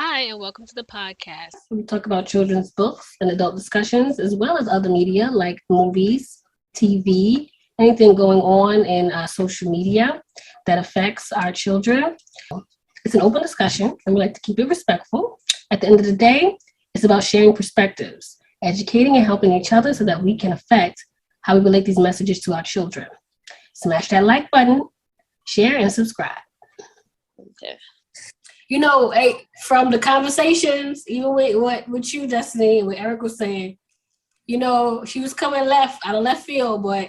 Hi, and welcome to the podcast. We talk about children's books and adult discussions, as well as other media like movies, TV, anything going on in social media that affects our children. It's an open discussion, and we like to keep it respectful. At the end of the day, it's about sharing perspectives, educating and helping each other so that we can affect how we relate these messages to our children. Smash that like button, share, and subscribe. Okay. You know, from the conversations, even with you, Destiny, and what Eric was saying, you know, she was coming out of left field, but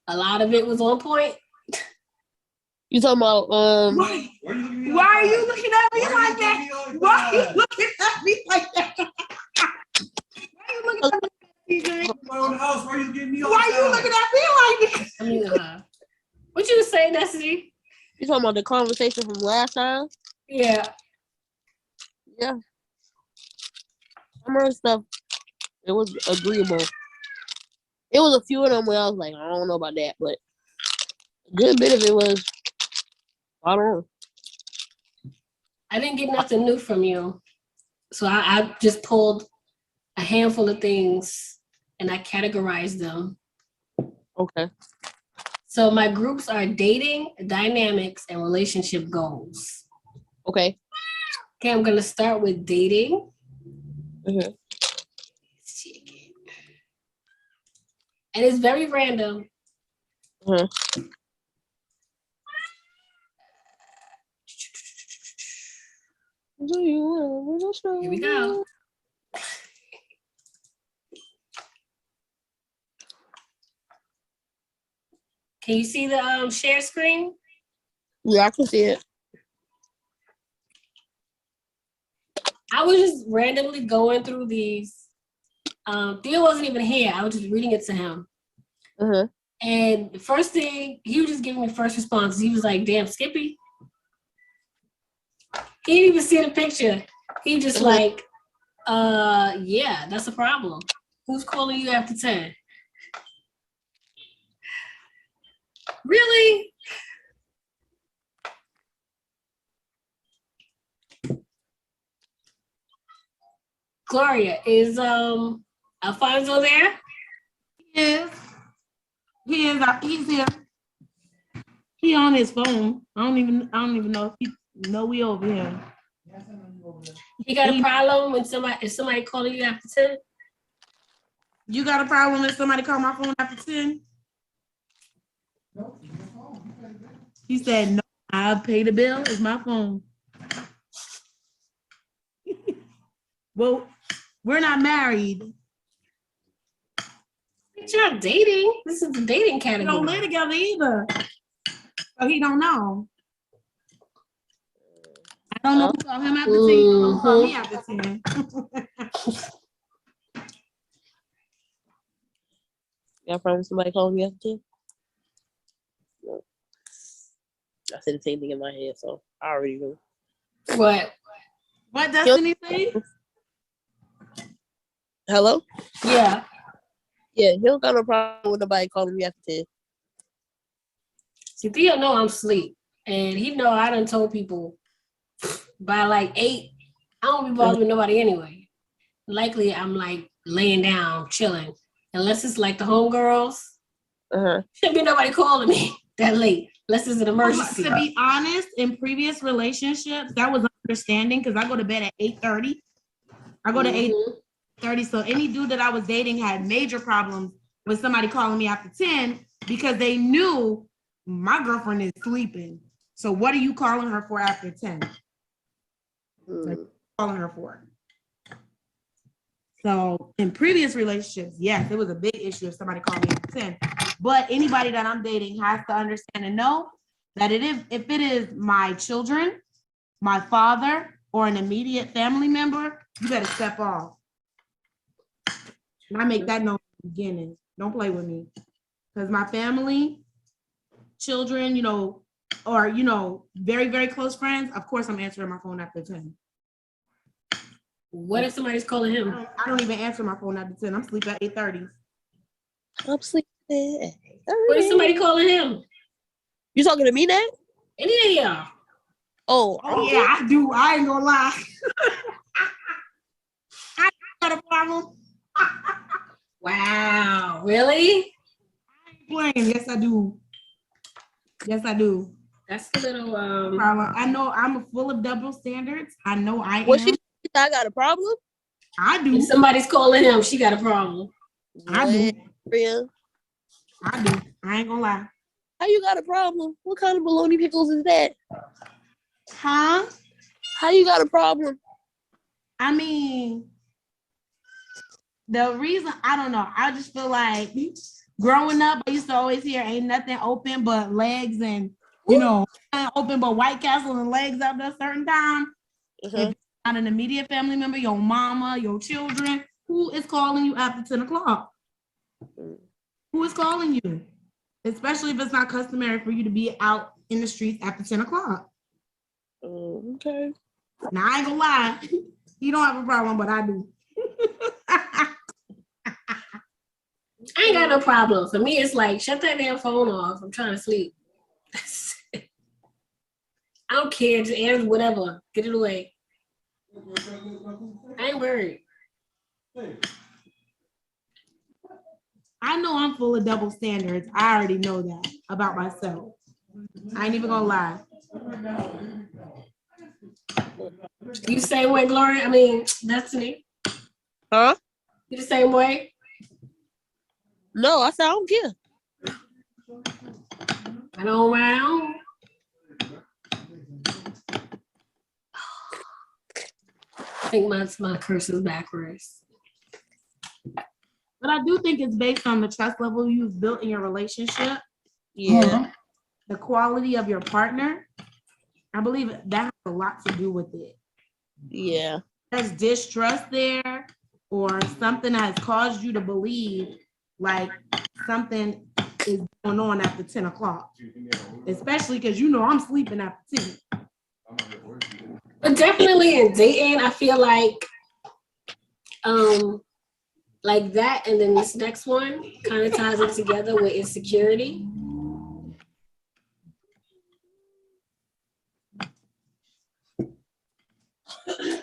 a lot of it was on point. You talking about Why are you looking at me like that? Why are you looking at me like that? Why are you looking at me, TJ? My own house. Why are you getting me? Why are you looking at me like that? I mean, what you saying, Destiny? you talking about the conversation from last time? Yeah. Yeah. Some of the stuff, it was agreeable. It was a few of them where I was like, I don't know about that, but a good bit of it was, I don't know. I didn't get nothing new from you. So I just pulled a handful of things and I categorized them. Okay. So my groups are dating, dynamics, and relationship goals. Okay. Okay, I'm gonna start with dating. Mm-hmm. And it's very random. Mm-hmm. Here we go. Can you see the share screen? Yeah, I can see it. I was just randomly going through these. Theo wasn't even here. I was just reading it to him. Mm-hmm. And the first thing, he was just giving me first response. He was like, damn, Skippy. He didn't even see the picture. He just like, yeah, that's a problem. Who's calling you after 10? Really? Gloria, is Alfonso there? He is. He's here. He on his phone. I don't even know if he know we over here. You got a problem when somebody calling you after 10? You got a problem if somebody call my phone after 10? He said, no, I'll pay the bill. It's my phone. Well, we're not married. You're not dating. This is the dating We category. don't live together either. So he don't know. I don't know who called him after 10. He don't know who called me after 10. You got a problem with somebody calling me after 10? No. I said the same thing in my head, so I already know. What? What Destiny say? Hello? Yeah. Yeah, he don't got no problem with nobody calling me after 10. See, Theo know I'm asleep. And he know I done told people by like 8, I don't be bothered with nobody anyway. Likely I'm like laying down, chilling. Unless it's like the homegirls. Uh-huh. Shouldn't be nobody calling me that late. Unless it's an emergency. To be honest, in previous relationships, that was understanding because I go to bed at 8:30. I go to 8:30. So any dude that I was dating had major problems with somebody calling me after 10 because they knew my girlfriend is sleeping. So what are you calling her for after 10? Like, calling her for? So in previous relationships, yes, it was a big issue if somebody called me after 10. But anybody that I'm dating has to understand and know that if it is my children, my father, or an immediate family member, you better step off. And I make that known in the beginning. Don't play with me. Because my family, children, or, very, very close friends, of course I'm answering my phone after 10. What if somebody's calling him? I don't even answer my phone after 10. I'm asleep at 8:30. I'm sleeping. What if somebody calling him? You talking to me now? Any of y'all? Oh, yeah, I do. I ain't gonna lie. problem? Wow, really? Playing. Yes, I do. Yes, I do. That's a little Problem. I know I'm full of double standards. I know I What am. she said, I got a problem? I do. if somebody's calling him, she got a problem. I do. Real. I do. I ain't gonna lie. How you got a problem? What kind of bologna pickles is that? Huh? How you got a problem? I mean, the reason, I don't know. I just feel like growing up, I used to always hear ain't nothing open but legs and, nothing open but White Castle and legs after a certain time. If you're not an immediate family member, your mama, your children, who is calling you after 10 o'clock? Who is calling you? Especially if it's not customary for you to be out in the streets after 10 o'clock. Okay. Now, I ain't gonna lie. You don't have a problem, but I do. I ain't got no problem. For me, it's like, shut that damn phone off. I'm trying to sleep. I don't care. Just answer whatever. Get it away. I ain't worried. I know I'm full of double standards. I already know that about myself. I ain't even gonna lie. You the same way, Gloria? I mean, Destiny? Huh? You the same way? No, I said I don't care. I don't mind. I think my curse is backwards. But I do think it's based on the trust level you've built in your relationship, Yeah. the quality of your partner. I believe that has a lot to do with it. Yeah. There's distrust there, or something that has caused you to believe like something is going on after 10 o'clock. Especially because I'm sleeping after 10. But definitely in dating, I feel like that, and then this next one kind of ties it together with insecurity.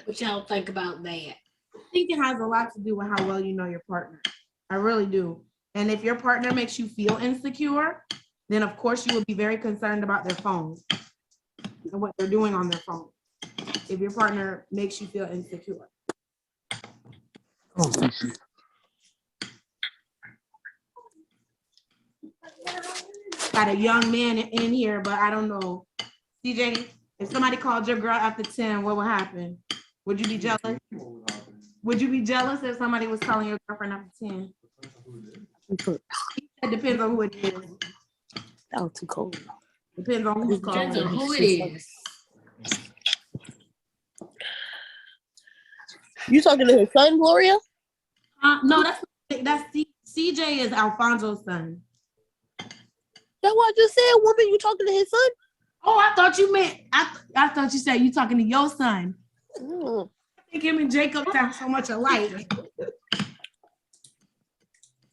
What y'all think about that? I think it has a lot to do with how well you know your partner. I really do. And if your partner makes you feel insecure, then of course you will be very concerned about their phones and what they're doing on their phone. If your partner makes you feel insecure. Got a young man in here, but I don't know. CJ, if somebody called your girl after 10, what would happen? Would you be jealous? Would you be jealous if somebody was calling your girlfriend after 10? It depends on who it is. That was too cold. Depends on who's calling. Depends on who it is. You talking to his son, Gloria? No, that's CJ is Alfonso's son. That's what I just said. Woman, you talking to his son? Oh, I thought you meant, I thought you said you talking to your son. Mm. I think him and Jacob sound so much alike.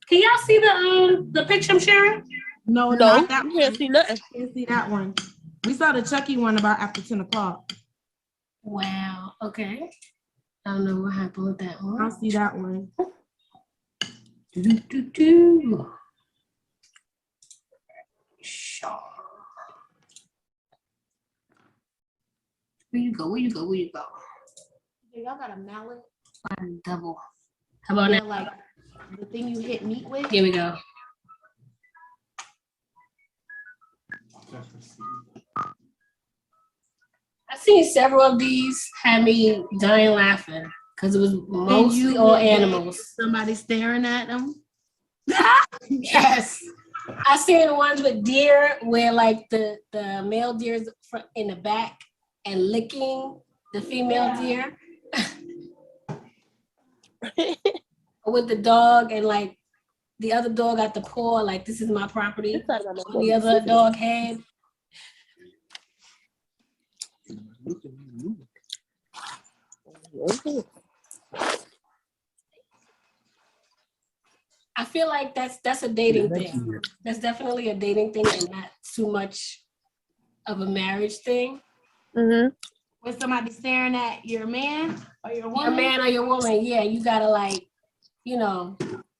Can y'all see the picture I'm sharing? No, No, not that you one. can't see nothing. Can't see that one. We saw the Chucky one about after 10 o'clock. Wow. Okay. I don't know what happened with that I one. don't see that one. Sure. Where you go? Y'all got a mallet? Double. How about Yeah, now? like the thing you hit meat with? Here we go. I've seen several of these had me dying laughing because it was mostly all animals. Somebody staring at them? Yes. I seen the ones with deer where like the male deer is in the back and licking the female deer. With the dog and like the other dog got the paw, like this is my property. On the other dog head. I feel like that's a dating thing. That's definitely a dating thing and not too much of a marriage thing. Mm-hmm. With somebody staring at your man or your woman? Your man or your woman, yeah, you gotta like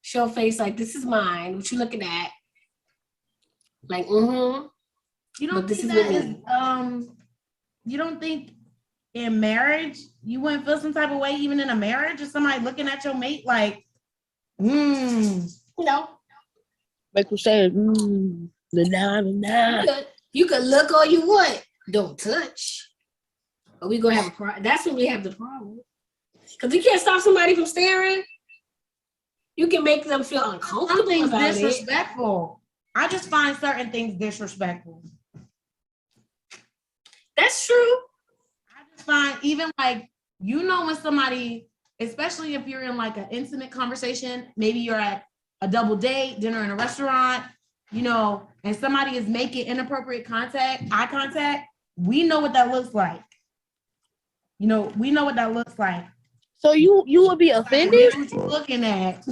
show face like this is mine. What you looking at? Like, You don't But this think is that what is you don't think in marriage you wouldn't feel some type of way even in a marriage or somebody looking at your mate like, No. Like you said, nah. You could look all you want. Don't touch. But we gonna have a problem. That's when we have the problem. Because you can't stop somebody from staring. You can make them feel uncomfortable something's about it. disrespectful. I just find certain things disrespectful. That's true. I just find even like, when somebody, especially if you're in like an intimate conversation, maybe you're at a double date, dinner in a restaurant, and somebody is making inappropriate eye contact, we know what that looks like. We know what that looks like. So you would be offended, What you looking at?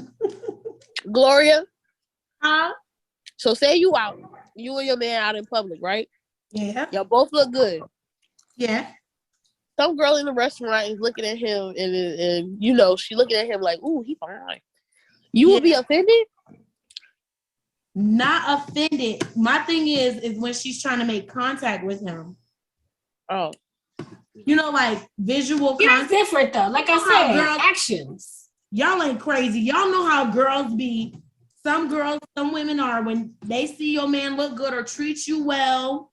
Gloria? Huh? So say you and your man out in public, right? Yeah. Y'all both look good. Yeah. Some girl in the restaurant is looking at him, and she looking at him like, "Ooh, he fine." You would be offended? Not offended. My thing is when she's trying to make contact with him. Oh, Like visual It's contact. different though. Like I said, Girl, actions. y'all ain't crazy. Y'all know how girls be. Some women are when they see your man look good or treat you well.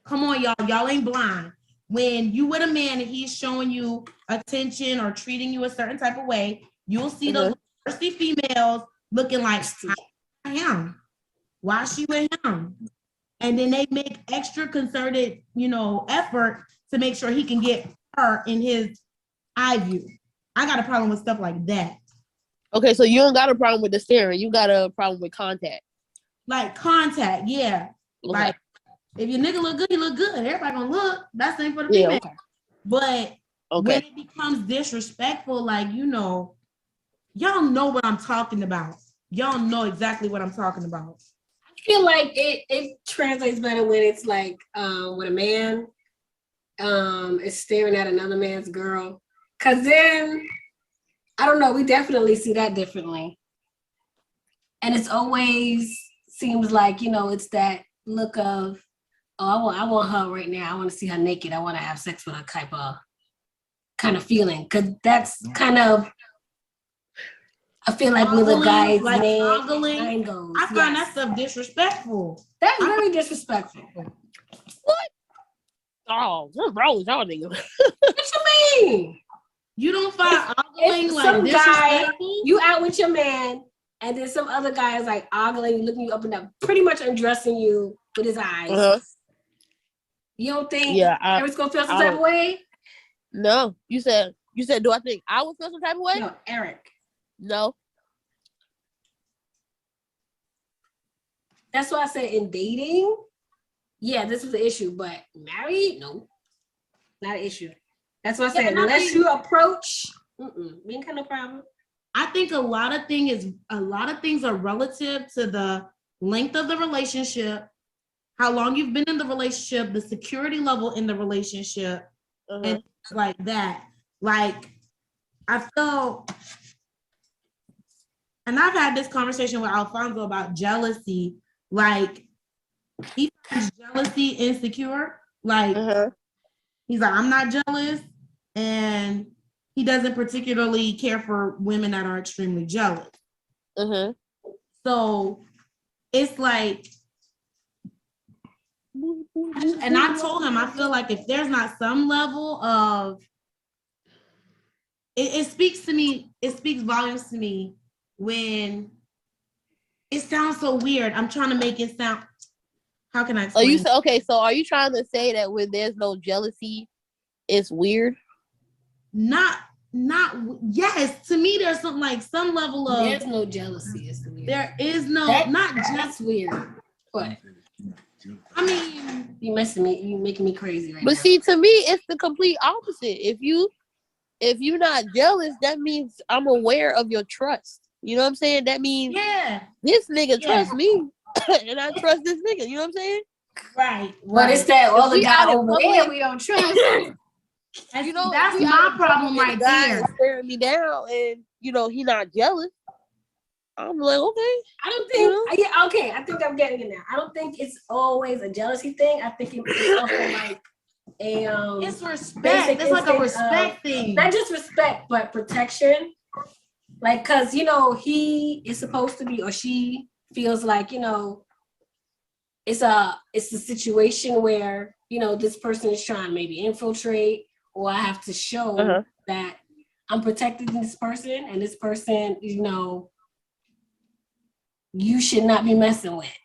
Come on, y'all. Y'all ain't blind. When you with a man and he's showing you attention or treating you a certain type of way, you'll see those thirsty females looking like him. Why she with him? And then they make extra concerted, effort to make sure he can get her in his eye view. I got a problem with stuff like that. okay. So you don't got a problem with the staring. You got a problem with contact. Like contact, yeah. Okay. Like if your nigga look good, he look good. Everybody gonna look. That's the thing for the female. Okay. But when it becomes disrespectful, like y'all know what I'm talking about. Y'all know exactly what I'm talking about. I feel like it translates better when it's like when a man is staring at another man's girl. Cause then I don't know, we definitely see that differently. And it's always seems like, it's that look of, oh, I want her right now. I want to see her naked. I want to have sex with her kind of feeling. Cause that's kind of, I feel like when the guy's mind goes. I find that stuff disrespectful. That's very disrespectful. What? Oh, what's wrong with y'all niggas? What you mean? You don't find ogling like some guy, disrespectful? you out with your man, and then some other guy is like ogling, looking you up and down, pretty much undressing you with his eyes. You don't think Eric's gonna feel some type of way? No. You said, do I think I would feel some type of way? No, Eric. No. That's why I said in dating, yeah, this was an issue, but married, no, not an issue. That's why I said unless you approach, we ain't got no problem. I think a lot of things are relative to the length of the relationship, how long you've been in the relationship, the security level in the relationship, and like that. Like I felt, and I've had this conversation with Alfonso about jealousy. Like he finds jealousy insecure. Like he's like, I'm not jealous, and he doesn't particularly care for women that are extremely jealous. So it's like, and I told him, I feel like if there's not some level of, it speaks to me, it speaks volumes to me when it sounds so weird. I'm trying to make it sound, how can I explain? Oh, you said, okay, so are you trying to say that when there's no jealousy, it's weird? Not yes, to me there's some level of, there's no jealousy. It's weird. There is no, that's weird. What? I mean, you making me crazy right now. But see, to me, it's the complete opposite. If you're not jealous, that means I'm aware of your trust. You know what I'm saying? That means this nigga trusts me, and I trust this nigga. You know what I'm saying? Right. But it's that other guy over there we don't trust. You know, that's we my out in problem public and right the guy there. is staring me down, and you know he not jealous. I'm like, okay. I don't think, yeah, okay, I think I'm getting it now. I don't think it's always a jealousy thing. I think it's also like a It's respect. basic It's like a instinct of- respect thing. not just respect, but protection. Like, cause you know, he is supposed to be, or she feels like, you know, it's a situation where, you know, this person is trying to maybe infiltrate, or I have to show that I'm protecting this person, and this person, you know, you should not be messing with.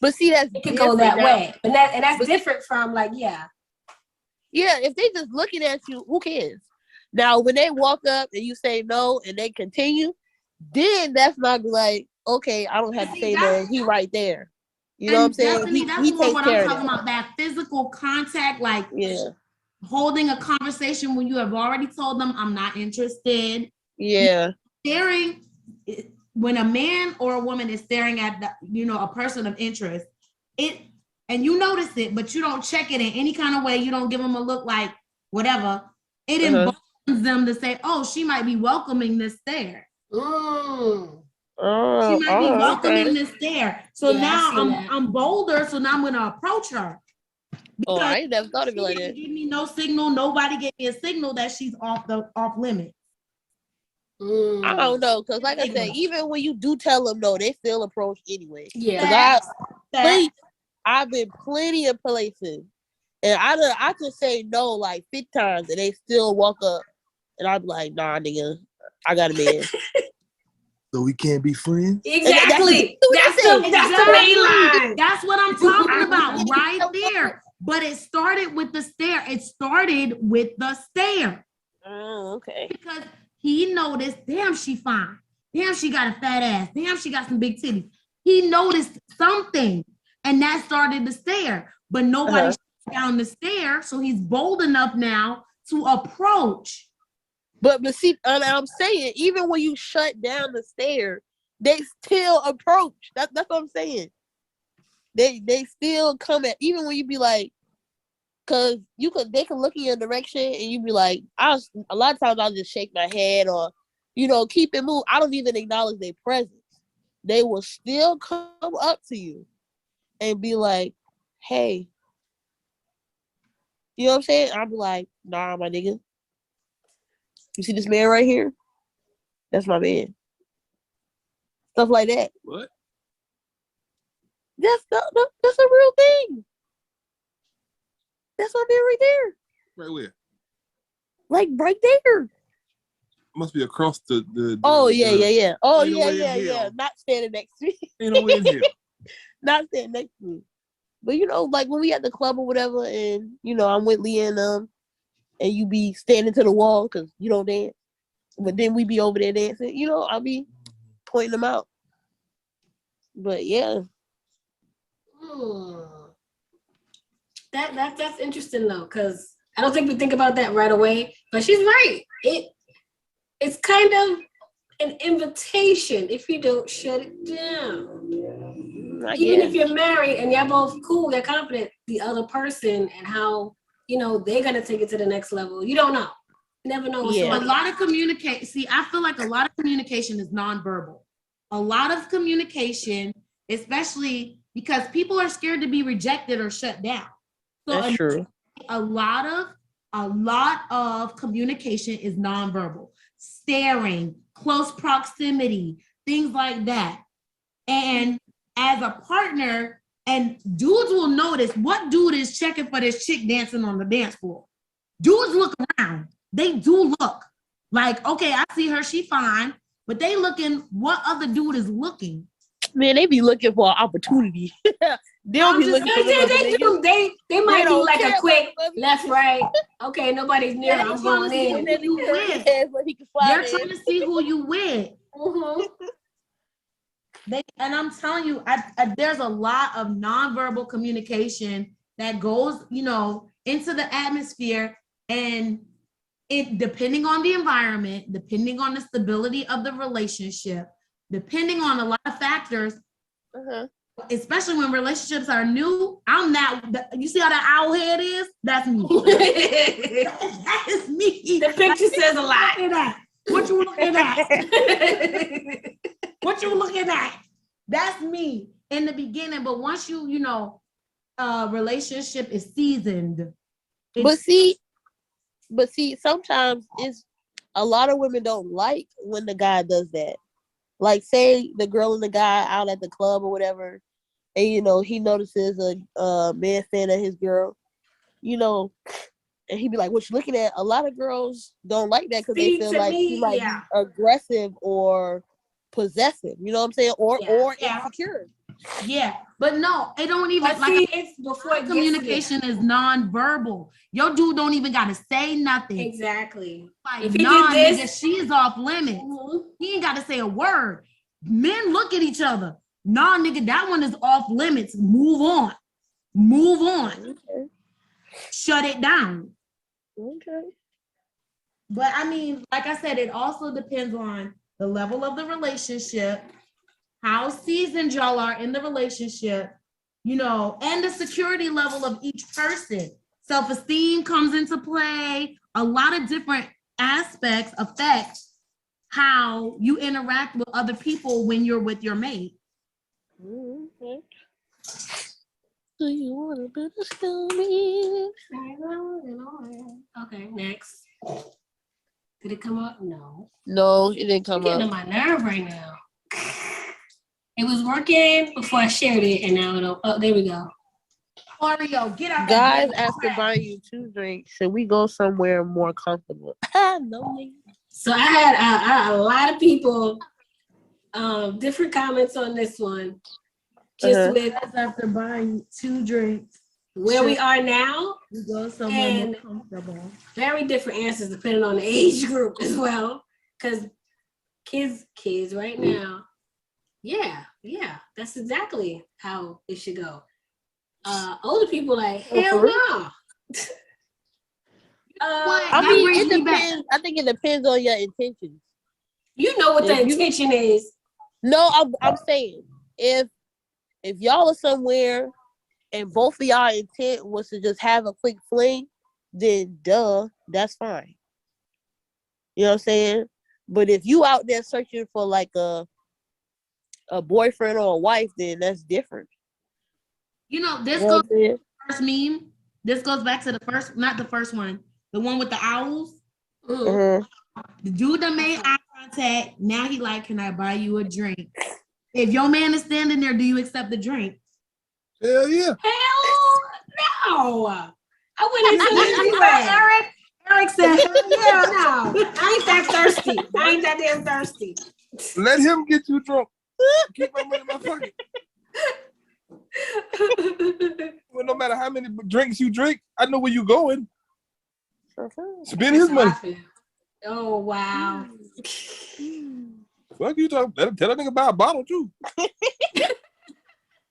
But see, that's It could go that now. way, but that's different from like, yeah. Yeah, if they just looking at you, who cares? Now, when they walk up and you say no and they continue, then that's not like, okay, I don't have to say no. He right there. You know what I'm saying? Destiny, that's he more takes what care I'm of talking that. about. That physical contact, like Yeah, holding a conversation when you have already told them I'm not interested. yeah, Staring, when a man or a woman is staring at the, you know, a person of interest, and you notice it, but you don't check it in any kind of way. You don't give them a look like whatever. It emboldens them to say, "Oh, she might be welcoming this stare. She might be welcoming this stare." So Yeah, now I'm bolder. So now I'm gonna approach her. Oh, I ain't never thought of it like that. Give me no signal. Nobody gave me a signal that she's off limit. I don't know, cause like I said, even when you do tell them no, they still approach anyway. Yeah. I've been plenty of places, and I just say no like 50 times, and they still walk up, and I'm like, nah, nigga, I got a man. So we can't be friends? Exactly. That's the main line. That's what I'm talking about right there. But it started with the stare. It started with the stare. Oh, okay. Because he noticed, damn, she fine. Damn, she got a fat ass. Damn, she got some big titties. He noticed something, and that started the stare. But nobody shut down the stare, so he's bold enough now to approach. But see, I'm saying, even when you shut down the stare, they still approach. That's what I'm saying. They still come at, even when you be like, cause they can look in your direction and you be like, a lot of times I'll just shake my head or, you know, keep it moving. I don't even acknowledge their presence. They will still come up to you and be like, hey, you know what I'm saying? I'll be like, nah, my nigga. You see this man right here? That's my man. Stuff like that. What? That's a real thing. That's my man right there. Right where? Like right there. Must be across the Oh yeah. Oh Ain't no way in yeah. hell. Not standing next to me. Ain't no way in here. Not standing next to me. But you know, like when we at the club or whatever, and you know, I'm with Leah and you be standing to the wall because you don't dance. But then we be over there dancing, you know, I'll be pointing them out. But yeah. That's interesting though, because I don't think we think about that right away. But she's right. It's kind of an invitation if you don't shut it down. Even if you're married and y'all both cool, they're confident, the other person and how, you know, they're gonna take it to the next level. You don't know. You never know. A lot of communication. See, I feel like a lot of communication is nonverbal. A lot of communication, especially because people are scared to be rejected or shut down. So that's true. A lot of communication is nonverbal. Staring, close proximity, things like that. And as a partner, and dudes will notice what dude is checking for this chick dancing on the dance floor. Dudes look around. They do look like, okay, I see her, she fine, but they looking what other dude is looking. Man, they be looking for an opportunity. They'll be looking for they might do like a quick left, right. Okay, nobody's near. I'm going in. They're trying to see who you with. And I'm telling you, there's a lot of nonverbal communication that goes, you know, into the atmosphere, and it depending on the environment, depending on the stability of the relationship, depending on a lot of factors, especially when relationships are new, I'm not. You see how that owl head is? That's me. That is me. The picture says a lot. Look at that. What you looking at? What you looking at? That's me in the beginning. But once you know, relationship is seasoned. But see, sometimes it's a lot of women don't like when the guy does that. Like, say the girl and the guy out at the club or whatever, and he notices a man staring at his girl, and he be like, "What you looking at?" A lot of girls don't like that because they See, feel to like me, he might yeah. be aggressive or possessive. You know what I'm saying? Or insecure. Yeah, but no, it don't even But like see, it's before it gets to communication is non-verbal. Your dude don't even gotta say nothing. there. Exactly. Like, If he nah, did nigga, this- she's off limits. He ain't gotta say a word. Men look at each other. Nah, nigga, that one is off limits. Move on. Move on. Okay. Shut it down. Okay. But I mean, like I said, it also depends on the level of the relationship, how seasoned y'all are in the relationship, and the security level of each person. Self-esteem comes into play. A lot of different aspects affect how you interact with other people when you're with your mate. Okay. Do you want to be the story? Okay, next. Did it come up? No. No, it didn't I'm come getting on up. my nerve right now. It was working before I shared it, and now it'll. Oh, there we go. Oreo, get out. Guys, after buying you 2 drinks, should we go somewhere more comfortable? No, nigga. So I had a lot of people, different comments on this one. Just with After buying 2 drinks, where we are now, we go somewhere And- more comfortable. very different answers depending on the age group as well. Because kids right now, yeah, that's exactly how it should go. Older people like, hell for real? no. What? I That mean, brings it me back. depends. I think it depends on your intentions. You know what the If you- intention is. No, I'm saying if y'all are somewhere and both of y'all intent was to just have a quick fling, then that's fine. You know what I'm saying? But if you out there searching for like a boyfriend or a wife, then that's different. This You know goes what I'm saying? first meme. This goes back to the first, not the first one, the one with the owls. Mm. The dude that made eye contact. Now he like, can I buy you a drink? If your man is standing there, do you accept the drink? Hell yeah. Hell no. I wouldn't do it anyway. Eric said, hell yeah. No, I ain't that thirsty. I ain't that damn thirsty. Let him get you drunk. Keep my money in my pocket. Well, no matter how many drinks you drink, I know where you going. Spend his money. Oh wow. Fuck you talking. Tell that nigga buy a bottle too.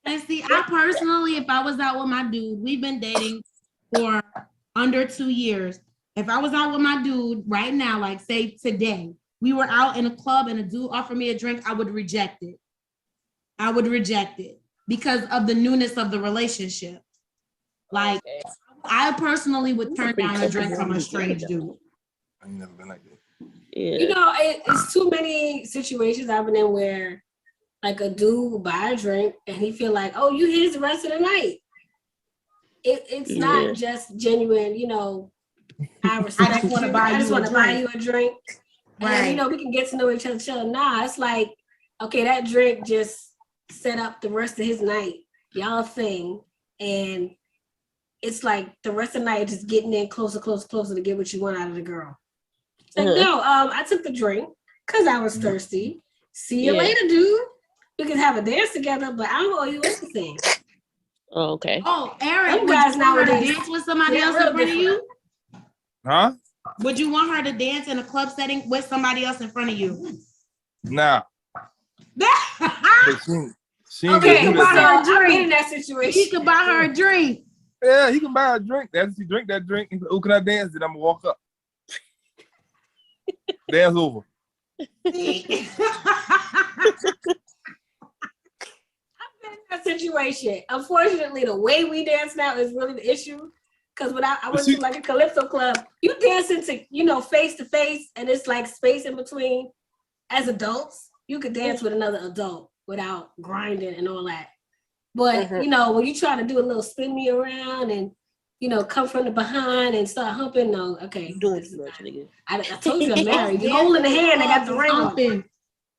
And see, I personally, if I was out with my dude, we've been dating for under 2 years. If I was out with my dude right now, like say today, we were out in a club and a dude offered me a drink, I would reject it. I would reject it because of the newness of the relationship. Like, I personally would turn down a drink from a strange dude. I ain't never been like that. Yeah. You know, it's too many situations I've been in where like a dude will buy a drink and he feel like, oh, you his the rest of the night. It's not just genuine, I respect just wanna you. buy I just you a want to buy drink. you a drink. Right. And we can get to know each other, chill. Nah, it's like, okay, that drink just set up the rest of his night. Y'all thing. And it's like the rest of the night just getting in closer to get what you want out of the girl. It's like, no, I took the drink because I was thirsty. See you later, dude. We can have a dance together, but I don't owe you anything. Oh, okay. Oh, Eric, Them would guys you want her to nowadays- dance with somebody Yeah, else real in front of you? Huh? Would you want her to dance in a club setting with somebody else in front of you? Nah. But she ain't Okay, gonna do so that. I've been in that He situation. could buy her a drink. Yeah, he can buy a drink. That's he drink that drink. He's like, oh, can I dance? Then I'm gonna walk up. Dance over. I've been in that that situation. Unfortunately, the way we dance now is really the issue. Because when I went to like a calypso club, you dancing to, face to face, and it's like space in between. As adults, you could dance with another adult without grinding and all that. But when you try to do a little spin me around and come from the behind and start humping, no, okay. Doing too much, nigga. I told you I'm married. You're holding the hand, I got the ring on.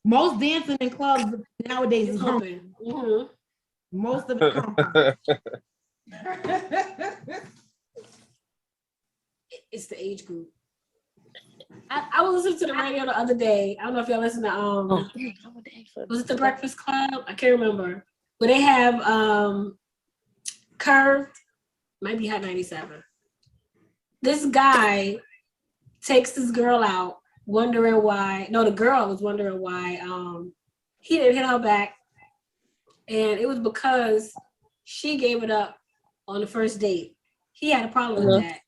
Most dancing in clubs nowadays is humping. Most of it humping. It's the age group. I was listening to the radio the other day. I don't know if y'all listen to was it the Breakfast Club? I can't remember. But they have Curved, might be Hot 97. This guy takes this girl out, wondering why. No, the girl was wondering why he didn't hit her back, and it was because she gave it up on the first date. He had a problem with that.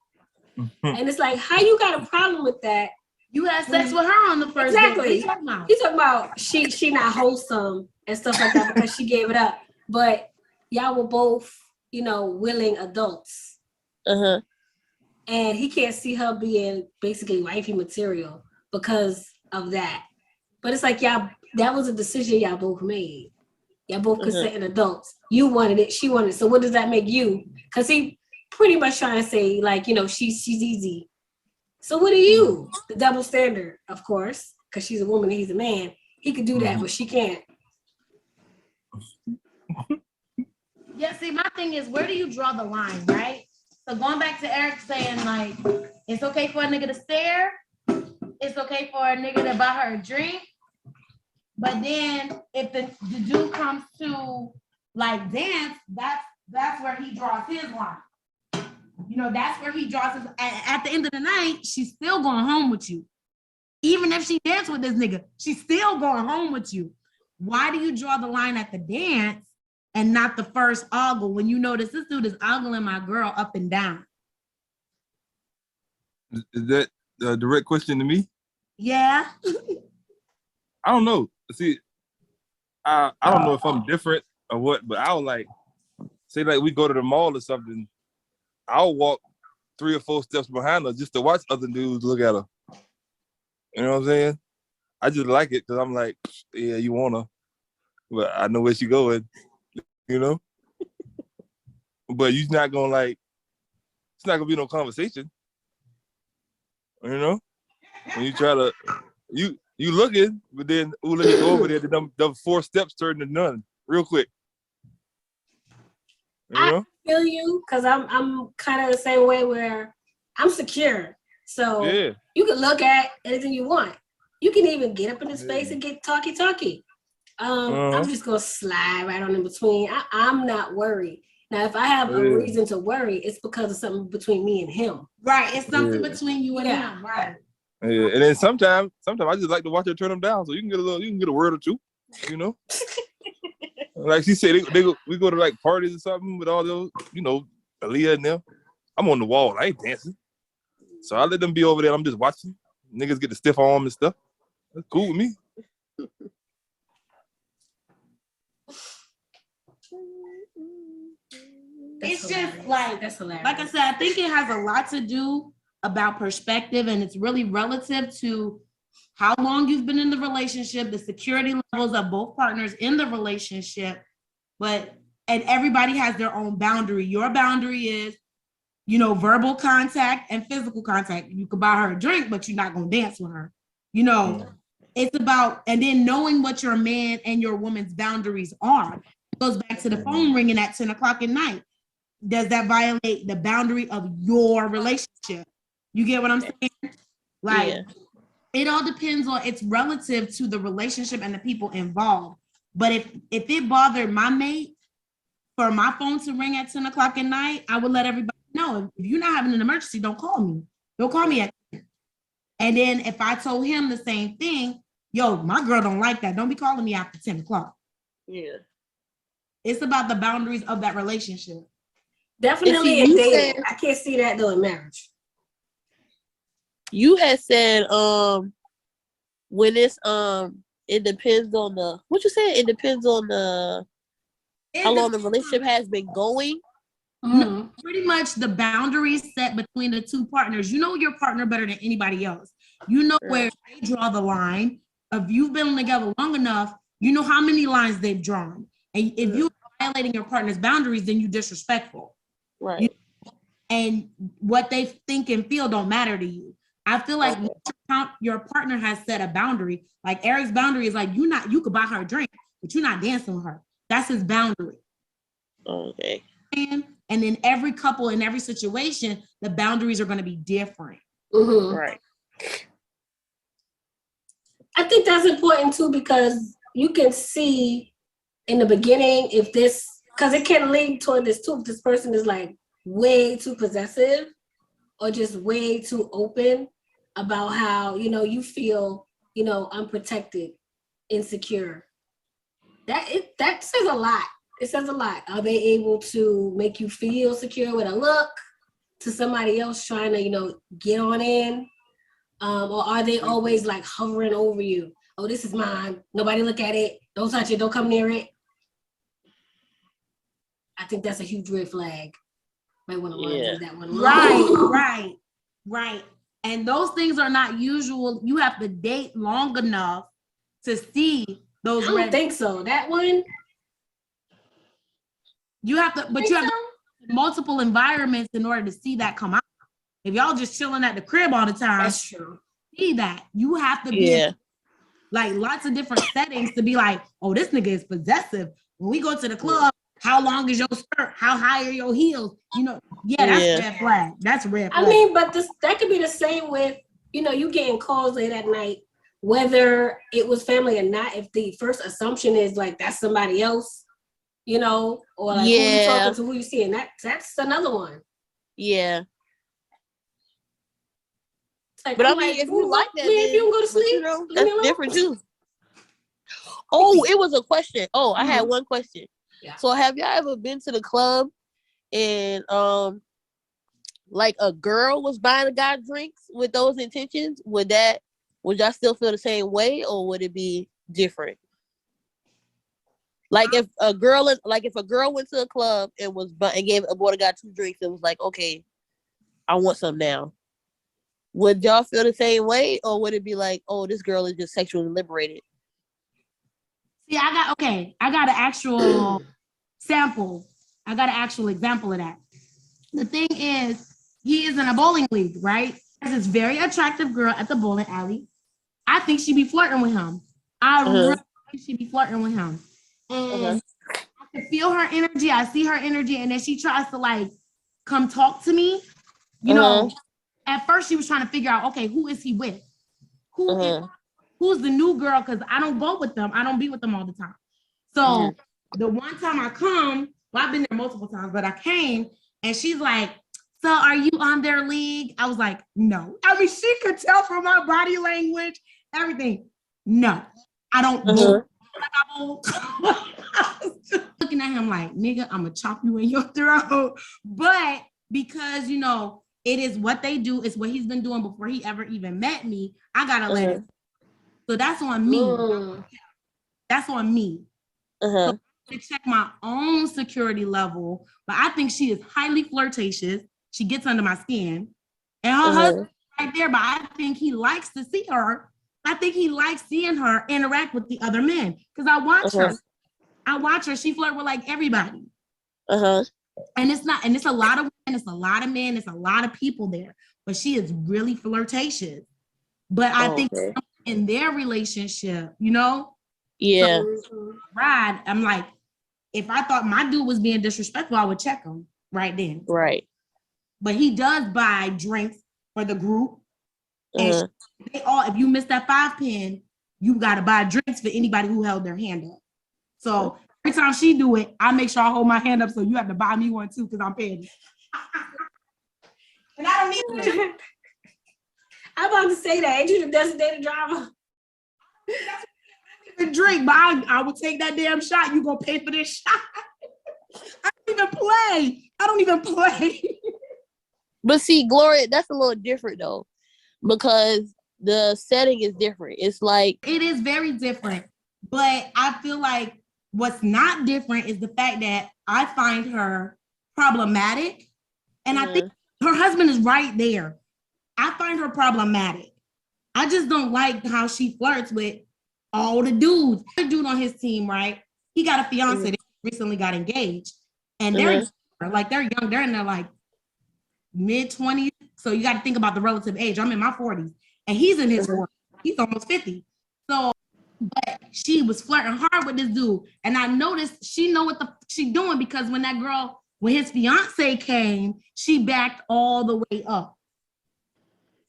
And it's like, how you got a problem with that? You had sex with her on the first date. He's talking about she not wholesome and stuff like that because she gave it up. But y'all were both, willing adults. And he can't see her being basically wifey material because of that. But it's like that was a decision y'all both made. Y'all both consenting adults. You wanted it, she wanted it. So what does that make you? Because he pretty much trying to say, like, she's easy. So what are you? The double standard, of course, because she's a woman and he's a man. He could do that, but she can't. Yeah, see, my thing is, where do you draw the line, right? So going back to Eric saying, like, it's okay for a nigga to stare. It's okay for a nigga to buy her a drink. But then if the dude comes to, like, dance, that's where he draws his line. That's where he draws his. At the end of the night, she's still going home with you. Even if she danced with this nigga, she's still going home with you. Why do you draw the line at the dance and not the first ogle when you notice this dude is ogling my girl up and down? Is that a direct question to me? Yeah. I don't know. See, I don't know if I'm different or what, but I'll say we go to the mall or something. I'll walk 3 or 4 steps behind her just to watch other dudes look at her. You know what I'm saying? I just like it because I'm like, yeah, you want her, but I know where she going, But you're not gonna it's not gonna be no conversation, When you try to, you looking, but then let me go over there. The 4 steps turn to none real quick. I feel you because I'm kind of the same way where I'm secure. So you can look at anything you want. You can even get up in his face and get talky. I'm just gonna slide right on in between. I'm not worried. Now, if I have a reason to worry, it's because of something between me and him. Right. It's something between you and him. Right. Yeah. And then sometimes I just like to watch her turn them down, so you can get a word or two, Like she said, we go to parties or something with all those, Aaliyah and them. I'm on the wall. I ain't dancing. So I let them be over there. I'm just watching. Niggas get the stiff arm and stuff. That's cool with me. It's just that's hilarious. Like I said, I think it has a lot to do about perspective, and it's really relative to how long you've been in the relationship, the security levels of both partners in the relationship. And everybody has their own boundary. Your boundary is, verbal contact and physical contact. You could buy her a drink, but you're not going to dance with her. It's about, and then knowing what your man and your woman's boundaries are. It goes back to the phone ringing at 10 o'clock at night. Does that violate the boundary of your relationship? You get what I'm saying? It all depends on, it's relative to the relationship and the people involved. But if it bothered my mate for my phone to ring at 10 o'clock at night, I would let everybody know, if you're not having an emergency, don't call me. Don't call me at 10. And then if I told him the same thing, yo, my girl don't like that. Don't be calling me after 10 o'clock. Yeah. It's about the boundaries of that relationship. Definitely in dating. I can't see that though in marriage. You had said when it's it depends on the, what you said? It depends on how long the relationship has been going. Mhm. Pretty much the boundaries set between the two partners. You know your partner better than anybody else. You know where they draw the line. If you've been together long enough, you know how many lines they've drawn. And if you're violating your partner's boundaries, then you're disrespectful. Right. And what they think and feel don't matter to you. I feel like your partner has set a boundary. Like Eric's boundary is like you could buy her a drink, but you're not dancing with her. That's his boundary. Okay. And in every couple, in every situation, the boundaries are going to be different. Mhm. Right. I think that's important too, because you can see in the beginning if this, because it can lead toward this too, if this person is like way too possessive or just way too open about how, you feel, unprotected, insecure. That says a lot. It says a lot. Are they able to make you feel secure with a look to somebody else trying to, get on in? Or are they always like hovering over you? Oh, this is mine. Nobody look at it. Don't touch it. Don't come near it. I think that's a huge red flag. Might want to leave that one alone. Right. And those things are not usual. You have to date long enough to see those. I don't think so. That one. You have to, but you have multiple environments in order to see that come out. If y'all just chilling at the crib all the time, that's true. See that. You have to be in, like lots of different settings to be like, oh, this nigga is possessive. When we go to the club, how long is your skirt? How high are your heels? That's red flag. That's red flag. I mean, but that could be the same with, you getting calls late at night, whether it was family or not. If the first assumption is like that's somebody else, or like who you talking to, who you seeing, that's another one. Yeah. Like, but I mean, if you like that, if you don't go to sleep, that's different too. Oh, it was a question. Oh, I had one question. Yeah. So have y'all ever been to the club and like a girl was buying a guy drinks with those intentions? Would y'all still feel the same way, or would it be different? Like if a girl went to a club and bought a guy 2 drinks and was like, okay, I want some now. Would y'all feel the same way, or would it be like, oh, this girl is just sexually liberated? See, I got an actual sample. I got an actual example of that. The thing is, he is in a bowling league, right? There's this very attractive girl at the bowling alley. I think she'd be flirting with him. I really think she'd be flirting with him. And I can feel her energy. I see her energy. And then she tries to like come talk to me. At first she was trying to figure out, okay, who is he with? Who's the new girl? Because I don't go with them. I don't be with them all the time. So the one time I come, well, I've been there multiple times, but I came and she's like, so are you on their league? I was like, no. I mean, she could tell from my body language, everything. No, I don't bowl. I was just looking at him like, nigga, I'm gonna chop you in your throat. But because, it is what they do. It's what he's been doing before he ever even met me. I gotta let it. So that's on me. That's on me. So to check my own security level, but I think she is highly flirtatious. She gets under my skin, and her husband right there. But I think he likes to see her. I think he likes seeing her interact with the other men because I watch her. I watch her. She flirt with like everybody. And it's a lot of women, it's a lot of men, it's a lot of people there. But she is really flirtatious. But I think in their relationship, Yeah. So, Rod, I'm like, if I thought my dude was being disrespectful, I would check him right then. Right. But he does buy drinks for the group. And if you miss that 5 pin, you got to buy drinks for anybody who held their hand up. So every time she do it, I make sure I hold my hand up. So you have to buy me one too, because I'm paying. And I don't need to. I'm about to say that. Ain't you the designated driver? A drink, but I will take that damn shot. You gonna pay for this shot? I don't even play. But see, Gloria, that's a little different though, because the setting is different. It's like it is very different, but I feel like what's not different is the fact that I find her problematic. And I think her husband is right there. I find her problematic. I just don't like how she flirts with all the dudes. The dude on his team, right? He got a fiance that recently got engaged. And they're young. They're in their like mid-20s. So you got to think about the relative age. I'm in my 40s. And he's in his 40s. He's almost 50. So, but she was flirting hard with this dude. And I noticed she know what she doing, because when his fiance came, she backed all the way up.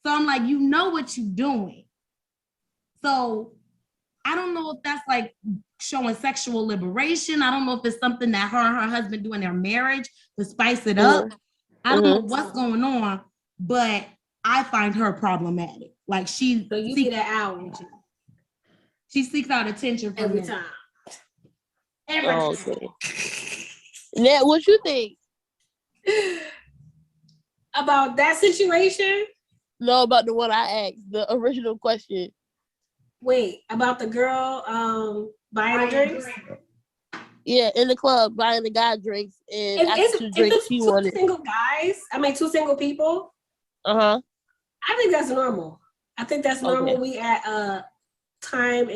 So I'm like, you know what you're doing. So I don't know if that's like showing sexual liberation. I don't know if it's something that her and her husband do in their marriage to spice it up. I don't know what's going on, but I find her problematic. Like So you get an hour she seeks out attention from every him. time. Okay. Now, what you think? About that situation? No, about the one I asked, the original question. Wait, about the girl buying drinks? Yeah, in the club, buying the guy drinks, and after two drinks, If she it's wanted. two single people, I think that's normal. I think that's normal. Okay. We at a time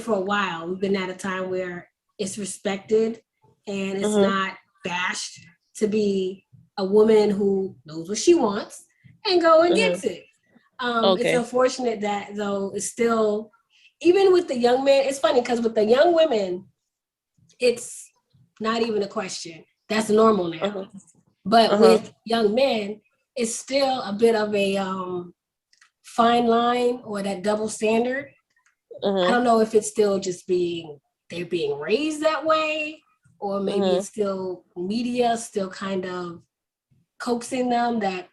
for a while, we've been at a time where it's respected and it's not bashed to be a woman who knows what she wants and go and gets it. It's unfortunate that, though, it's still, even with the young men, it's funny because with the young women, it's not even a question. That's normal now. But with young men, it's still a bit of a fine line, or that double standard. I don't know if it's still just they're being raised that way, or maybe it's still media still kind of coaxing them that,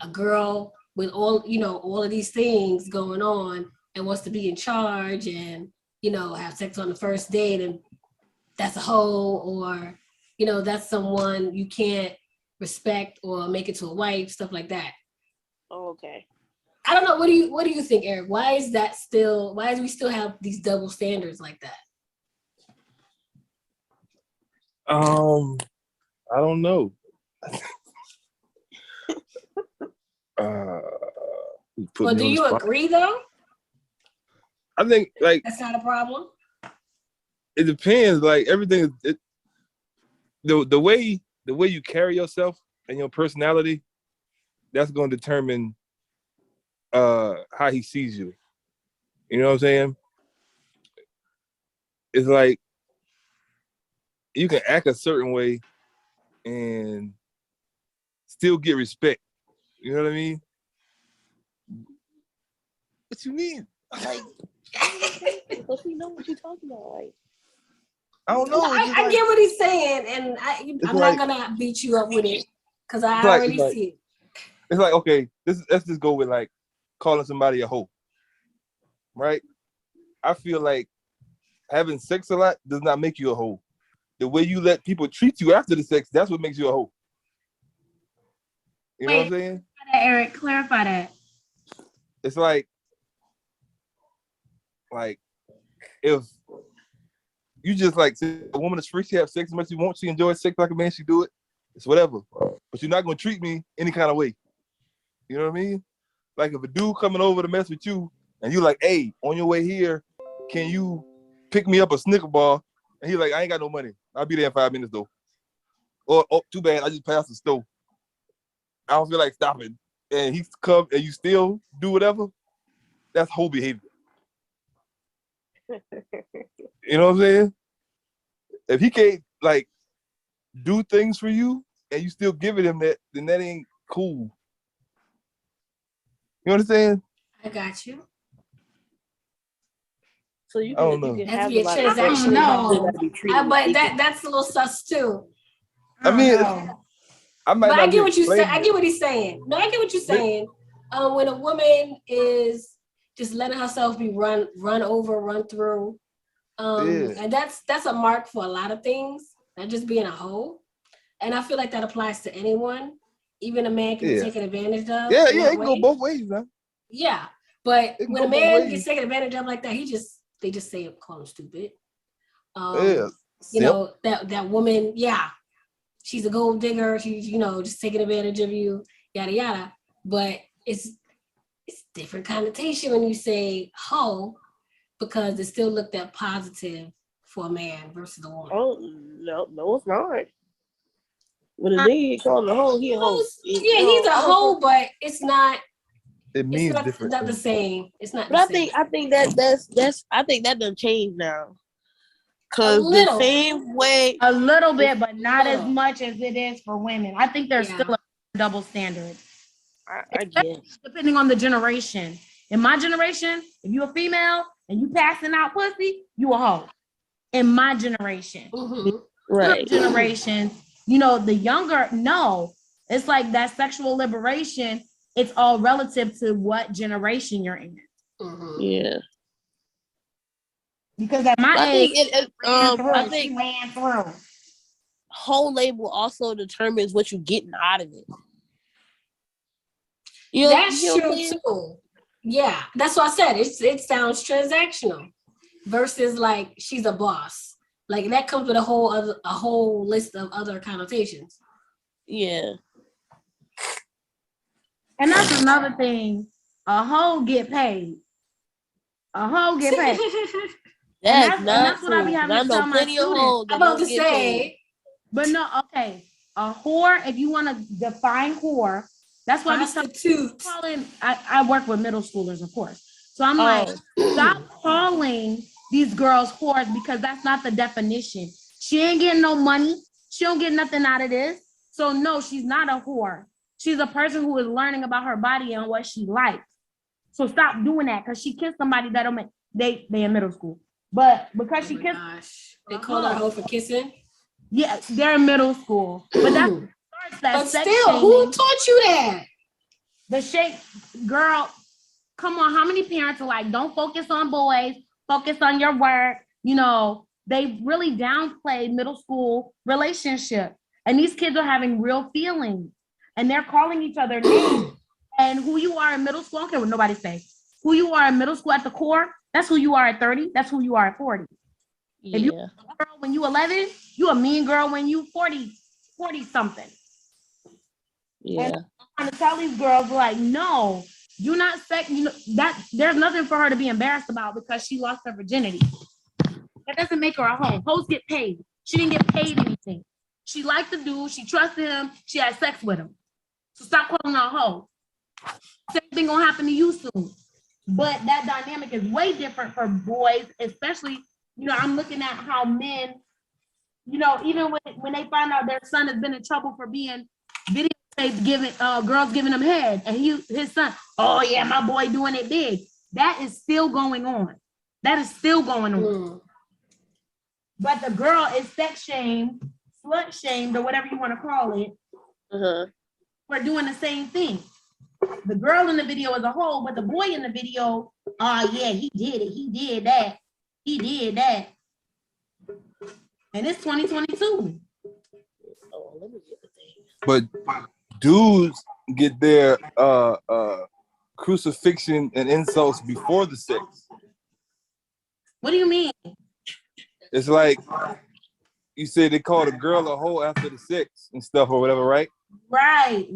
a girl with all of these things going on and wants to be in charge and, have sex on the first date, and that's a hoe, or, that's someone you can't respect or make it to a wife, stuff like that. Oh, okay. I don't know. What do you think, Eric? Why do we still have these double standards like that? I don't know. Well, do you agree though? I think That's not a problem. It depends. Like everything is the way you carry yourself and your personality, that's going to determine how he sees you. You know what I'm saying? It's like you can act a certain way and still get respect. You know what I mean? What you mean? Like, because we know what you're talking about. Like, I don't know. I get what he's saying, and I'm not gonna beat you up with it because I already see it. It's like, okay, let's just go with like calling somebody a hoe, right? I feel like having sex a lot does not make you a hoe. The way you let people treat you after the sex, that's what makes you a hoe. You know what I'm saying? Eric, clarify that. It's like if you just like a woman is free, she have sex as much as she wants, she enjoys sex like a man, she do it. It's whatever. But you're not gonna treat me any kind of way. You know what I mean? Like if a dude coming over to mess with you and you like, hey, on your way here, can you pick me up a Snicker bar? And he's like, I ain't got no money. I'll be there in 5 minutes though. Or, oh, too bad, I just passed the store. I don't feel like stopping. And he come and you still do whatever. That's whole behavior. You know what I'm saying? If he can't like do things for you and you still giving him that, then that ain't cool. You understand? I got you. so you I don't can, know. you can That's have be a a lot of transaction. sex, No. you gotta be treated But equal. that's a little sus too. I mean, No. I might But not I get what you say. explain I get what he's saying. No, I get what you're saying. When a woman is just letting herself be run over, run through, and that's a mark for a lot of things, not just being a hoe. And I feel like that applies to anyone. Even a man can be taken advantage of. Yeah, it can go both ways, man. Yeah, but It can when a go both man ways. gets taken advantage of like that, they just say call him stupid. Yeah. You know, that woman, yeah, she's a gold digger. She's, you know, just taking advantage of you, yada yada. But it's different connotation when you say hoe, because it's still looked at positive for a man versus a woman. Oh no, it's not. When a nigga called a hoe, he a hoe. Yeah, he's a hoe, but it's not. It means It's different. not the same. It's not. But The same. I think that's I think that done changed now. A Cause the little. same way, A little bit, but not as Little. much as it is for women. I think there's Yeah. still a double standard, I guess. depending on the generation. In my generation, if you're a female and you passing out pussy, you a hoe. In my generation. Mhm. Right. Generations, you know, the younger, no. It's like that sexual liberation, it's all relative to what generation you're in. Mhm. Yeah. Because at my I age, think I think she ran through. whole label also determines what you're getting out of it. You know, That's you know what I'm true saying? too. Yeah, that's what I said. It sounds transactional versus like she's a boss. Like that comes with a whole list of other connotations. Yeah. And that's another thing. A hoe get paid. A hoe get paid. That's and not that's what I be true. 'Cause having I to know tell my plenty of students. hoes that I'm about don't to get paid. say But no, okay. A whore, if you want to define whore, that's why we prostitutes. calling. I work with middle schoolers, of course. So I'm Oh. like, stop calling these girls whores because that's not the definition. She ain't getting no money. She don't get nothing out of this. So no, she's not a whore. She's a person who is learning about her body and what she likes. So stop doing that because she kissed somebody that don't make they in middle school. But because she kissed, Gosh, they called her hoe for kissing. yeah, they're in middle school. But that starts that But sex still, shaming. who taught you that? The shape, girl, come on, how many parents are like, don't focus on boys, focus on your work? You know, they really downplay middle school relationship. And these kids are having real feelings and they're calling each other names. And who you are in middle school, I don't care what nobody says. Who you are in middle school at the core, that's who you are at 30, that's who you are at 40. Yeah. If you a girl when you 11, you a mean girl when you 40 something. Yeah. And I'm trying to tell these girls, like, no, you're not you know, that there's nothing for her to be embarrassed about because she lost her virginity. That doesn't make her a hoe. Hoes get paid. She didn't get paid anything. She liked the dude, she trusted him, she had sex with him. So stop calling her a hoe. Same thing gonna happen to you soon. But that dynamic is way different for boys, especially, you know, I'm looking at how men, you know, even when they find out their son has been in trouble for being videotaped giving girls giving him head, and his son, oh yeah, my boy doing it big. That is still going on. That is still going on. But the girl is sex shamed, slut shamed, or whatever you want to call it, for doing the same thing. The girl in the video is a whole, but the boy in the video, oh yeah, he did it. He did that. He did that. And it's 2022. But dudes get their crucifixion and insults before the sex. What do you mean? It's like you say they called a girl a hoe after the sex and stuff or whatever, right? Right.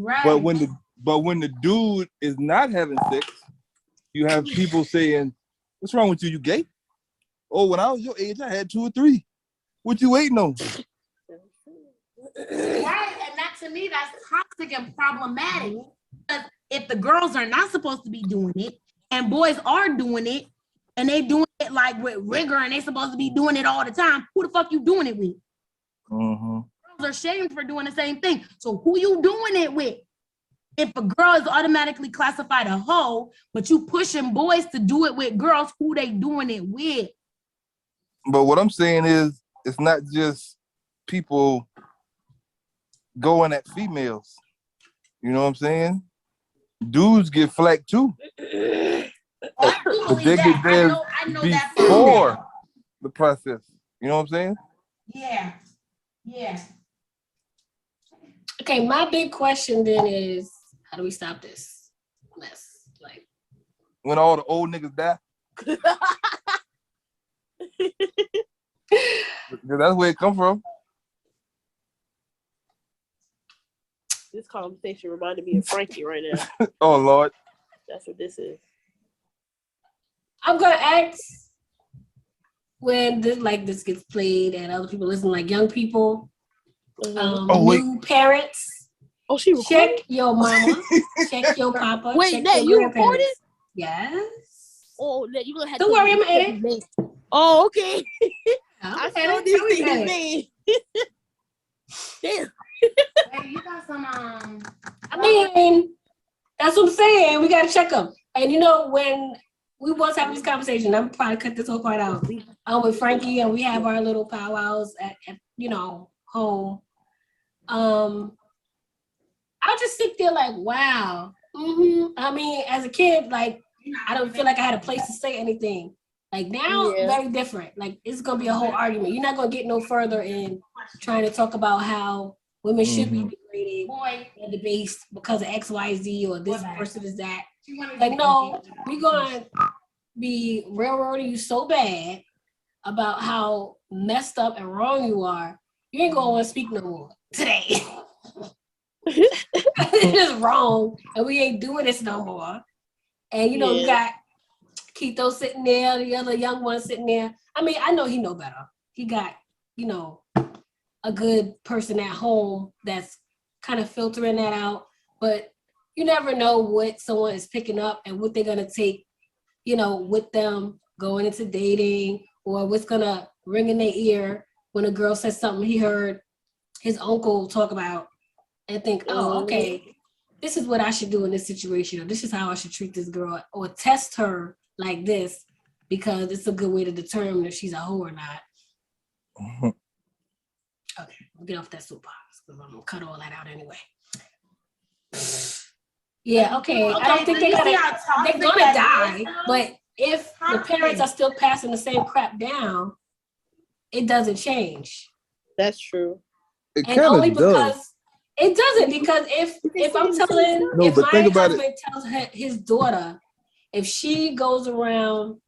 But when the dude is not having sex, you have people saying, "What's wrong with you? You gay?" Oh, when I was your age, I had 2 or 3. What you waiting on? Right, and that to me, that's toxic and problematic. Because if the girls are not supposed to be doing it, and boys are doing it, and they doing it like with rigor, and they supposed to be doing it all the time, who the fuck you doing it with? Mm-hmm. Girls are shamed for doing the same thing. So who you doing it with? If a girl is automatically classified a hoe, but you pushing boys to do it with girls, who they doing it with? But what I'm saying is, it's not just people going at females. You know what I'm saying? Dudes get flack too. But they get theirs I know before the process. You know what I'm saying? Yeah. Okay, my big question then is, how do we stop this mess? Like, When all the old niggas die. That's where it come from. This conversation reminded me of Frankie right now. Oh Lord. That's what this is. I'm gonna ask when this gets played and other people listen, like young people, Oh, wait. new parents. Oh, she recorded? Check your mama, check your papa. Wait, check Nat, your you grandparents. recorded? Yes. Oh, Nat, you gonna have Don't to worry, I'm gonna edit. name. Oh, okay. I'm I gonna still edit. need to see his name. Damn. Hey, you got some I mean, that's what I'm saying. We gotta check them. And you know, when we was having this conversation, I'm probably cut this whole part out. I'm with Frankie and we have our little powwows at home. I'll just sit there like, wow. I mean, as a kid, like I don't feel like I had a place to say anything. Like now, Yeah. very different. Like it's gonna be a whole argument. You're not gonna get no further in trying to talk about how women should be degraded in the base because of X, Y, Z, or this person is that. Like, no, we're gonna be railroading you so bad about how messed up and wrong you are. You ain't gonna want to speak no more today. It's just wrong, and we ain't doing this no more. And you Yeah. got Keto sitting there, the other young one sitting there. I mean, I know he know better. He got, a good person at home that's kind of filtering that out. But you never know what someone is picking up and what they're gonna take, with them going into dating, or what's gonna ring in their ear when a girl says something he heard his uncle talk about and think, oh, okay, this is what I should do in this situation, or this is how I should treat this girl, or test her like this, because it's a good way to determine if she's a hoe or not. Okay, we'll get off that soapbox because I'm gonna cut all that out anyway. Yeah, okay. I don't think they're gonna die, but if the parents are still passing the same crap down, it doesn't change. That's true. It And kind only of does. because it doesn't, because if I'm telling, No, if but my think about husband tells his daughter, if she goes around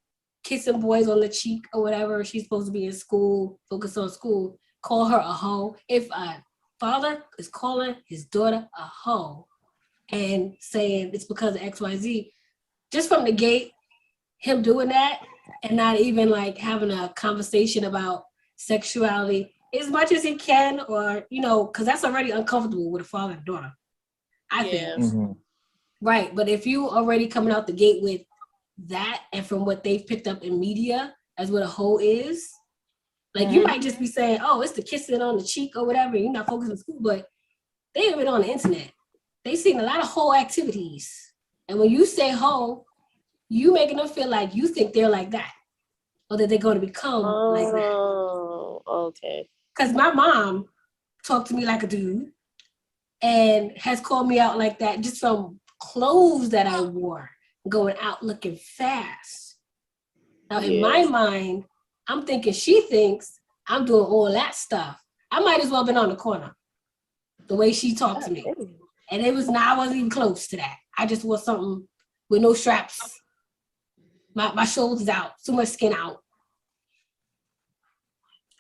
kissing boys on the cheek or whatever, she's supposed to be in school, focus on school, call her a hoe. If a father is calling his daughter a hoe and saying it's because of XYZ, just from the gate, him doing that and not even like having a conversation about sexuality as much as he can, or, because that's already uncomfortable with a father and daughter, I think. Right, but if you already coming out the gate with that, and from what they've picked up in media as what a hoe is, like you might just be saying, oh, it's the kissing on the cheek or whatever, you're not focused on school, but they have been on the internet. They've seen a lot of hoe activities. And when you say hoe, you making them feel like you think they're like that, or that they're going to become like that. Oh, okay. Because my mom talked to me like a dude and has called me out like that just from clothes that I wore, going out looking fast. Now, in my mind, I'm thinking she thinks I'm doing all that stuff. I might as well have been on the corner, the way she talked to me. And I wasn't even close to that. I just wore something with no straps. My shoulders out, too much skin out.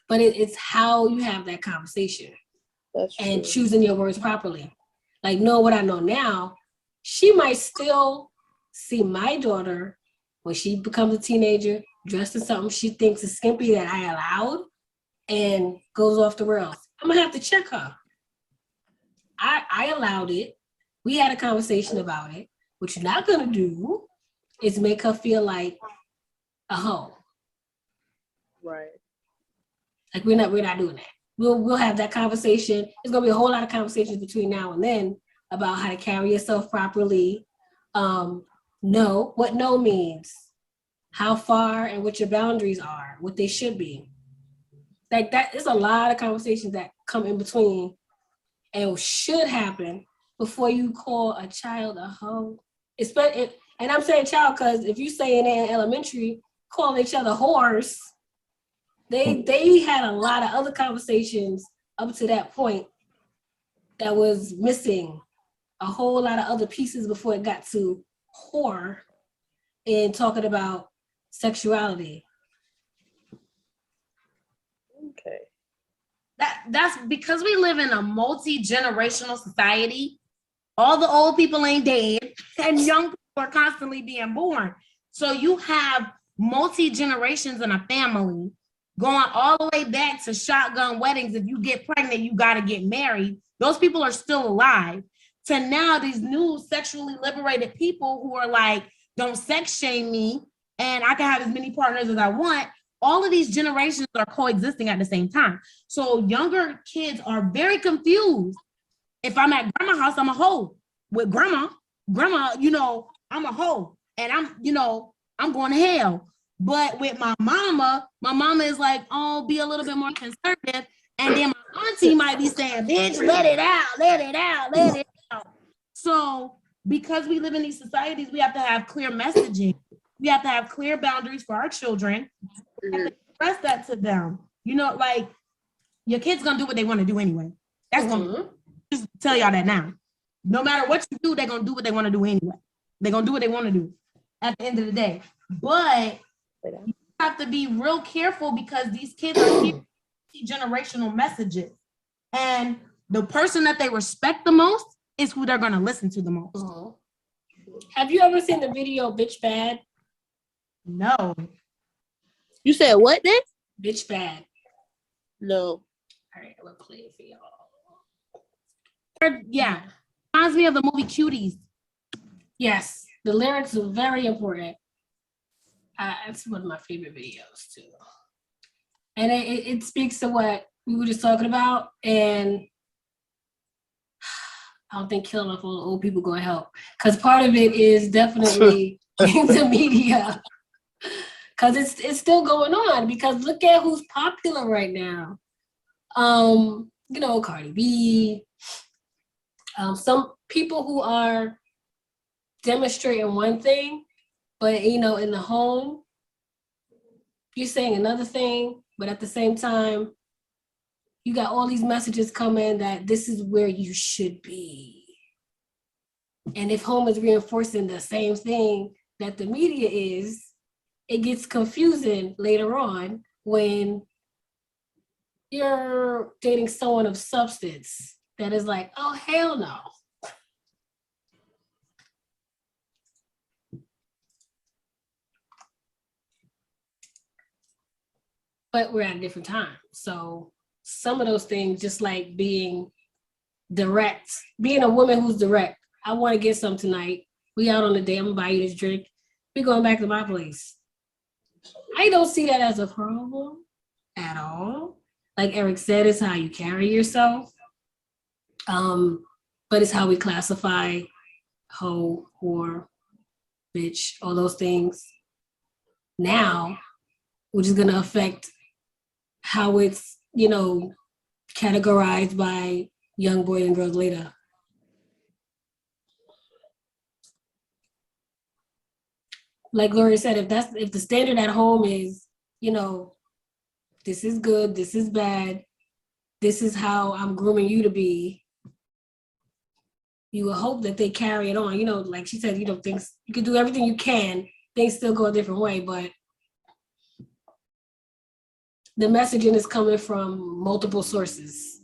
But it's how you have that conversation. That's and true. choosing your words properly. Like, knowing what I know now, she might still see my daughter when she becomes a teenager dressed in something she thinks is skimpy that I allowed and goes off the rails. I'm gonna have to check her. I allowed it. We had a conversation about it. What you're not gonna do is make her feel like a hoe. Right. Like we're not doing that. We'll have that conversation. There's gonna be a whole lot of conversations between now and then about how to carry yourself properly. Know what no means, how far and what your boundaries are, what they should be. Like that, there's a lot of conversations that come in between and should happen before you call a child a hoe. And I'm saying child because if you say in elementary, call each other whores, they had a lot of other conversations up to that point that was missing a whole lot of other pieces before it got to whore and talking about sexuality. Okay. That's because we live in a multi-generational society. All the old people ain't dead, and young people are constantly being born. So you have multi-generations in a family going all the way back to shotgun weddings. If you get pregnant, you got to get married. Those people are still alive. To now, these new sexually liberated people who are like, don't sex shame me, and I can have as many partners as I want. All of these generations are coexisting at the same time. So younger kids are very confused. If I'm at grandma's house, I'm a hoe. With grandma, you know, I'm a hoe. And I'm going to hell. But with my mama is like, oh, be a little bit more conservative. And then my auntie might be saying, bitch, let it out, let it out, let it out. So because we live in these societies, we have to have clear messaging. We have to have clear boundaries for our children. We have to express that to them. You know, like your kid's gonna do what they want to do anyway. That's gonna just tell y'all that now. No matter what you do, they're gonna do what they want to do anyway. They're gonna do what they want to do at the end of the day. But you have to be real careful because these kids are hearing generational messages. And the person that they respect the most is who they're gonna listen to the most. Have you ever seen the video Bitch Bad? No. You said what then? Bitch Bad. No. All right, I'm gonna play it for y'all. Yeah. Reminds me of the movie Cuties. Yes, the lyrics are very important. It's one of my favorite videos too. And it speaks to what we were just talking about. And I don't think killing off all the old people gonna help. Because part of it is definitely the media. Because it's still going on. Because look at who's popular right now. You know, Cardi B. Some people who are demonstrating one thing, but you know, in the home, you're saying another thing, but at the same time, you got all these messages coming that this is where you should be. And if home is reinforcing the same thing that the media is, it gets confusing later on when you're dating someone of substance that is like, oh, hell no. But we're at a different time. So some of those things, just like being direct, being a woman who's direct. I want to get some tonight. We out on the day, I'm gonna buy you this drink. We going back to my place. I don't see that as a problem at all. Like Eric said, it's how you carry yourself. But it's how we classify hoe, whore, bitch, all those things now, which is gonna affect how it's, you know, categorized by young boys and girls later. Like Gloria said, if the standard at home is, you know, this is good, this is bad, this is how I'm grooming you to be, you will hope that they carry it on. You know, like she said, you know, things, you can do everything you can, things still go a different way, but the messaging is coming from multiple sources.